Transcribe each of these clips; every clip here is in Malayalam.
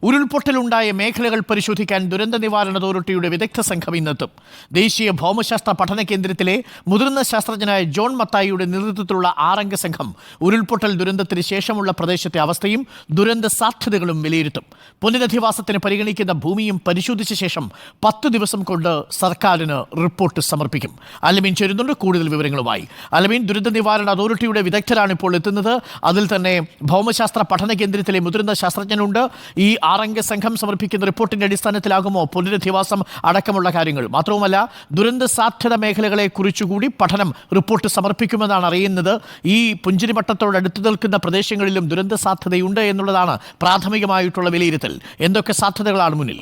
ഉരുൾപൊട്ടലുണ്ടായ മേഖലകൾ പരിശോധിക്കാൻ ദുരന്ത നിവാരണ അതോറിറ്റിയുടെ വിദഗ്ധ സംഘം ഇന്നെത്തും. ദേശീയ ഭൗമശാസ്ത്ര പഠന കേന്ദ്രത്തിലെ മുതിർന്ന ശാസ്ത്രജ്ഞനായ ജോൺ മത്തായിയുടെ നേതൃത്വത്തിലുള്ള 6-അംഗ സംഘം ഉരുൾപൊട്ടൽ ദുരന്തത്തിന് ശേഷമുള്ള പ്രദേശത്തെ അവസ്ഥയും ദുരന്ത സാധ്യതകളും വിലയിരുത്തും. പുനരധിവാസത്തിന് പരിഗണിക്കുന്ന ഭൂമിയും പരിശോധിച്ച ശേഷം 10 ദിവസം കൊണ്ട് സർക്കാരിന് റിപ്പോർട്ട് സമർപ്പിക്കും. അലമീൻ ചേരുന്നുണ്ട് കൂടുതൽ വിവരങ്ങളുമായി. അലമീൻ, ദുരന്ത നിവാരണ അതോറിറ്റിയുടെ വിദഗ്ധരാണ് ഇപ്പോൾ എത്തുന്നത്. അതിൽ തന്നെ ഭൗമശാസ്ത്ര പഠന കേന്ദ്രത്തിലെ മുതിർന്ന ശാസ്ത്രജ്ഞനുണ്ട്. ഈ 6-അംഗ സംഘം സമർപ്പിക്കുന്ന റിപ്പോർട്ടിന്റെ അടിസ്ഥാനത്തിലാകുമോ പുനരധിവാസം അടക്കമുള്ള കാര്യങ്ങൾ? മാത്രവുമല്ല, ദുരന്ത സാധ്യത മേഖലകളെ കുറിച്ചുകൂടി പഠനം റിപ്പോർട്ട് സമർപ്പിക്കുമെന്നാണ് അറിയുന്നത്. ഈ പുഞ്ചിരിമട്ടത്തോടടുത്ത് നിൽക്കുന്ന പ്രദേശങ്ങളിലും ദുരന്ത സാധ്യതയുണ്ട് എന്നുള്ളതാണ് പ്രാഥമികമായിട്ടുള്ള വിലയിരുത്തൽ. എന്തൊക്കെ സാധ്യതകളാണ് മുന്നിൽ?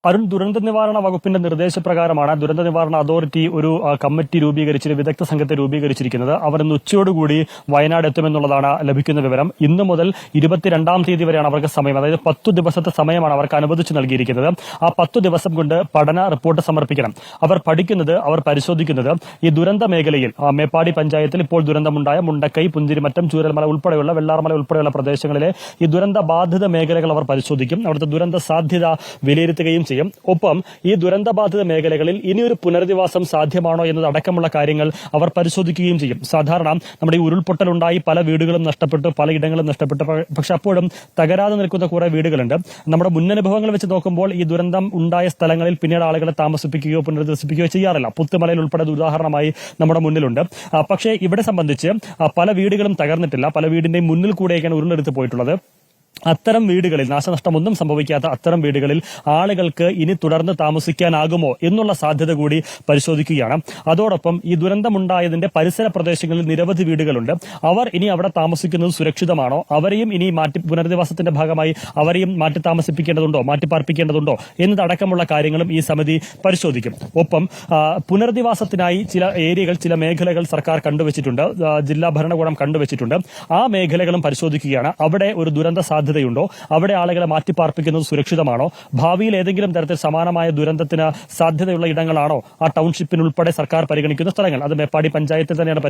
അരുൺ, ദുരന്ത നിവാരണ വകുപ്പിന്റെ നിർദ്ദേശപ്രകാരമാണ് ദുരന്ത നിവാരണ അതോറിറ്റി ഒരു കമ്മിറ്റി രൂപീകരിച്ച് വിദഗ്ധ സംഘത്തെ രൂപീകരിച്ചിരിക്കുന്നത്. അവർ ഇന്ന് ഉച്ചയോടുകൂടി വയനാട് എത്തുമെന്നുള്ളതാണ് ലഭിക്കുന്ന വിവരം. ഇന്ന് മുതൽ 22-ാം തീയതി വരെയാണ് അവർക്ക് സമയം, അതായത് 10 ദിവസത്തെ സമയമാണ് അവർക്ക് അനുവദിച്ചു നൽകിയിരിക്കുന്നത്. ആ 10 ദിവസം കൊണ്ട് പഠന റിപ്പോർട്ട് സമർപ്പിക്കണം. അവർ പഠിക്കുന്നത്, അവർ പരിശോധിക്കുന്നത് ഈ ദുരന്ത മേഖലയിൽ മേപ്പാടി പഞ്ചായത്തിൽ ഇപ്പോൾ ദുരന്തമുണ്ടായ മുണ്ടക്കൈ, പുഞ്ചിരിമറ്റം, ചൂരൽമല ഉൾപ്പെടെയുള്ള വെള്ളാർമല ഉൾപ്പെടെയുള്ള പ്രദേശങ്ങളിലെ ഈ ദുരന്ത ബാധിത മേഖലകൾ അവർ പരിശോധിക്കും. അവിടുത്തെ ദുരന്ത സാധ്യത വിലയിരുത്തുകയും. ഒപ്പം ഈ ദുരന്തബാധിത മേഖലകളിൽ ഇനിയൊരു പുനരധിവാസം സാധ്യമാണോ എന്നതടക്കമുള്ള കാര്യങ്ങൾ അവർ പരിശോധിക്കുകയും ചെയ്യും. സാധാരണ നമ്മുടെ ഈ ഉരുൾപൊട്ടലുണ്ടായി പല വീടുകളും നഷ്ടപ്പെട്ടു, പലയിടങ്ങളും നഷ്ടപ്പെട്ടു. പക്ഷെ അപ്പോഴും തകരാതെ നിൽക്കുന്ന കുറെ വീടുകളുണ്ട്. നമ്മുടെ മുന്നനുഭവങ്ങൾ വെച്ച് നോക്കുമ്പോൾ ഈ ദുരന്തം ഉണ്ടായ സ്ഥലങ്ങളിൽ പിന്നീട് ആളുകളെ താമസിപ്പിക്കുകയോ പുനരധിവസിപ്പിക്കുകയോ ചെയ്യാറില്ല. പുത്തുമലയിൽ ഉൾപ്പെടെ ഉദാഹരണമായി നമ്മുടെ മുന്നിലുണ്ട്. പക്ഷേ ഇവിടെ സംബന്ധിച്ച് പല വീടുകളും തകർന്നിട്ടില്ല. പല വീടിന്റെയും മുന്നിൽ കൂടെയൊക്കെയാണ് ഉരുളെടുത്ത് പോയിട്ടുള്ളത്. അത്തരം വീടുകളിൽ നാശനഷ്ടമൊന്നും സംഭവിക്കാത്ത അത്തരം വീടുകളിൽ ആളുകൾക്ക് ഇനി തുടർന്ന് താമസിക്കാനാകുമോ എന്നുള്ള സാധ്യത കൂടി പരിശോധിക്കുകയാണ്. അതോടൊപ്പം ഈ ദുരന്തമുണ്ടായതിന്റെ പരിസര പ്രദേശങ്ങളിൽ നിരവധി വീടുകളുണ്ട്. അവർ ഇനി അവിടെ താമസിക്കുന്നത് സുരക്ഷിതമാണോ, അവരെയും ഇനി പുനരധിവാസത്തിന്റെ ഭാഗമായി അവരെയും മാറ്റി താമസിപ്പിക്കേണ്ടതുണ്ടോ, മാറ്റിപ്പാർപ്പിക്കേണ്ടതുണ്ടോ എന്നതടക്കമുള്ള കാര്യങ്ങളും ഈ സമിതി പരിശോധിക്കും. ഒപ്പം പുനരധിവാസത്തിനായി ചില ഏരിയകൾ, ചില മേഖലകൾ സർക്കാർ കണ്ടുവച്ചിട്ടുണ്ട്, ജില്ലാ ഭരണകൂടം കണ്ടുവച്ചിട്ടുണ്ട്. ആ മേഖലകളും പരിശോധിക്കുകയാണ്. അവിടെ ഒരു ദുരന്ത സാധ്യതയുണ്ടോ, അവിടെ ആളുകളെ മാറ്റിപ്പാർപ്പിക്കുന്നത് സുരക്ഷിതമാണോ, ഭാവിയിൽ ഏതെങ്കിലും തരത്തിൽ സമാനമായ ദുരന്തത്തിന് സാധ്യതയുള്ള ഇടങ്ങളാണോ ആ ടൗൺഷിപ്പിനുൾപ്പെടെ സർക്കാർ പരിഗണിക്കുന്ന സ്ഥലങ്ങൾ, അത് മേപ്പാടി പഞ്ചായത്തിൽ തന്നെയാണ്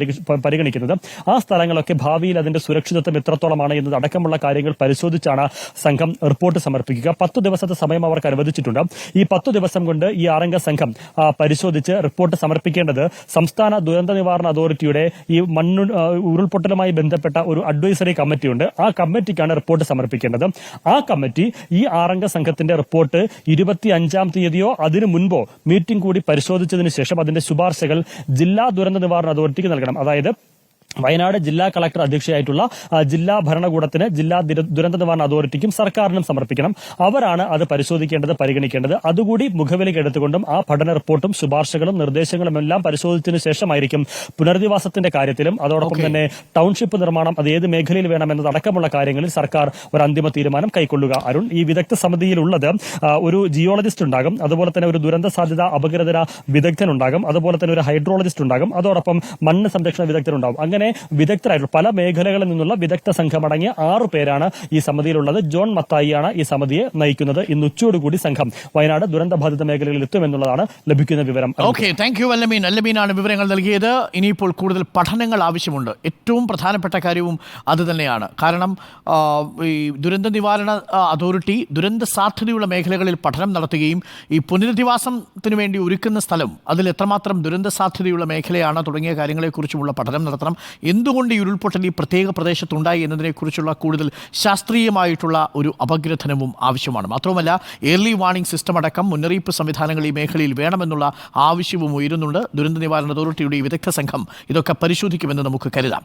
പരിഗണിക്കുന്നത്. ആ സ്ഥലങ്ങളൊക്കെ ഭാവിയിൽ അതിന്റെ സുരക്ഷിതത്വം എത്രത്തോളമാണ് എന്നത് അടക്കമുള്ള കാര്യങ്ങൾ പരിശോധിച്ചാണ് സംഘം റിപ്പോർട്ട് സമർപ്പിക്കുക. 10 ദിവസത്തെ സമയം അവർക്ക് അനുവദിച്ചിട്ടുണ്ട്. ഈ 10 ദിവസം കൊണ്ട് ഈ 6-അംഗ സംഘം പരിശോധിച്ച് റിപ്പോർട്ട് സമർപ്പിക്കേണ്ടത് സംസ്ഥാന ദുരന്ത നിവാരണ അതോറിറ്റിയുടെ ഈ ഉരുൾപൊട്ടലുമായി ബന്ധപ്പെട്ട ഒരു അഡ്വൈസറി കമ്മിറ്റിയുണ്ട്. ആ കമ്മിറ്റിക്കാണ് റിപ്പോർട്ട് സമർപ്പിക്കേണ്ടത്. ആ കമ്മിറ്റി ഈ 6-അംഗ സംഘത്തിന്റെ റിപ്പോർട്ട് 25-ാം തീയതിയോ അതിനു മുൻപോ മീറ്റിംഗ് കൂടി പരിശോധിച്ചതിന് ശേഷം അതിന്റെ ശുപാർശകൾ ജില്ലാ ദുരന്ത നിവാരണ അതോറിറ്റിക്ക് നൽകണം. അതായത് വയനാട് ജില്ലാ കളക്ടർ അധ്യക്ഷയായിട്ടുള്ള ജില്ലാ ഭരണകൂടത്തിന്, ജില്ലാ ദുരന്ത നിവാരണ അതോറിറ്റിക്കും സർക്കാരിനും സമർപ്പിക്കണം. അവരാണ് അത് പരിശോധിക്കേണ്ടത്, പരിഗണിക്കേണ്ടത്. അതുകൂടി മുഖവിലേക്ക് എടുത്തുകൊണ്ടും ആ പഠന റിപ്പോർട്ടും ശുപാർശകളും നിർദ്ദേശങ്ങളും എല്ലാം പരിശോധിച്ചതിനു ശേഷമായിരിക്കും പുനരധിവാസത്തിന്റെ കാര്യത്തിലും അതോടൊപ്പം തന്നെ ടൗൺഷിപ്പ് നിർമ്മാണം അത് ഏത് മേഖലയിൽ വേണമെന്നതടക്കമുള്ള കാര്യങ്ങളിൽ സർക്കാർ ഒരു അന്തിമ തീരുമാനം കൈക്കൊള്ളുക. അരുൺ, ഈ വിദഗ്ധ സമിതിയിലുള്ളത് ഒരു ജിയോളജിസ്റ്റ് ഉണ്ടാകും, അതുപോലെ തന്നെ ഒരു ദുരന്ത സാധ്യത അപകടതര വിദഗ്ധനുണ്ടാകും, അതുപോലെ തന്നെ ഒരു ഹൈഡ്രോളജിസ്റ്റ് ഉണ്ടാകും, അതോടൊപ്പം മണ്ണ് സംരക്ഷണ വിദഗ്ധരുണ്ടാകും. അങ്ങനെ വിദഗ്ധരായിട്ടുള്ള പല മേഖലകളിൽ നിന്നുള്ള വിദഗ്ധ സംഘമടങ്ങിയ 6 പേരാണ് ഈ സമിതിയിലുള്ളത്. ജോൺ മത്തായിയാണ് ഈ സമിതിയെ നയിക്കുന്നത്. ഇന്ന് ഉച്ചയോടുകൂടി സംഘം വയനാട് ദുരന്തബാധിത മേഖലകളിൽ എത്തുമെന്നുള്ളതാണ് ലഭിക്കുന്ന വിവരം. ഓക്കെ, താങ്ക് യു അല്ലമീൻ. അല്ലമീനാണ് വിവരങ്ങൾ നൽകിയത്. ഇനിയിപ്പോൾ കൂടുതൽ പഠനങ്ങൾ ആവശ്യമുണ്ട്. ഏറ്റവും പ്രധാനപ്പെട്ട കാര്യവും അത് തന്നെയാണ്. കാരണം ഈ ദുരന്ത നിവാരണ അതോറിറ്റി ദുരന്ത സാധ്യതയുള്ള മേഖലകളിൽ പഠനം നടത്തുകയും ഈ പുനരധിവാസത്തിന് വേണ്ടി ഒരുക്കുന്ന സ്ഥലം അതിൽ എത്രമാത്രം ദുരന്ത സാധ്യതയുള്ള മേഖലയാണ് തുടങ്ങിയ കാര്യങ്ങളെക്കുറിച്ചുമുള്ള പഠനം നടത്തണം. എന്തുകൊണ്ട് ഈ ഉരുൾപൊട്ടൽ ഈ പ്രത്യേക പ്രദേശത്തുണ്ടായി എന്നതിനെക്കുറിച്ചുള്ള കൂടുതൽ ശാസ്ത്രീയമായിട്ടുള്ള ഒരു അപഗ്രഥനവും ആവശ്യമാണ്. മാത്രവുമല്ല, ഏർലി വാർണിംഗ് സിസ്റ്റം അടക്കം മുന്നറിയിപ്പ് സംവിധാനങ്ങൾ ഈ മേഖലയിൽ വേണമെന്നുള്ള ആവശ്യവും ഉയരുന്നുണ്ട്. ദുരന്ത നിവാരണ അതോറിറ്റിയുടെ ഈ വിദഗ്ധ സംഘം ഇതൊക്കെ പരിശോധിക്കുമെന്ന് നമുക്ക് കരുതാം.